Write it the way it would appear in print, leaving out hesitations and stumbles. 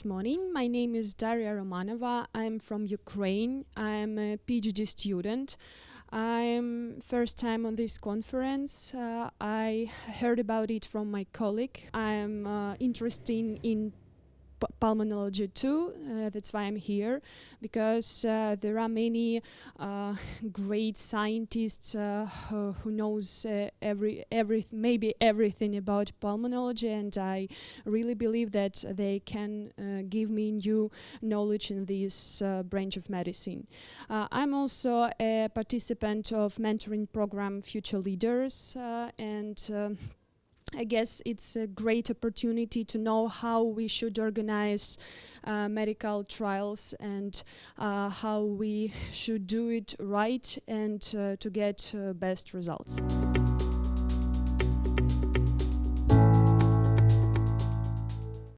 Good morning. My name is Daria Romanova. I'm from Ukraine. I'm a PhD student. I'm first time on this conference. I heard about it from my colleague. I'm interested in pulmonology too. That's why I'm here, because there are many great scientists who knows maybe everything about pulmonology, and I really believe that they can give me new knowledge in this branch of medicine. I'm also a participant of mentoring program Future Leaders, and I guess it's a great opportunity to know how we should organize medical trials and how we should do it right and to get best results.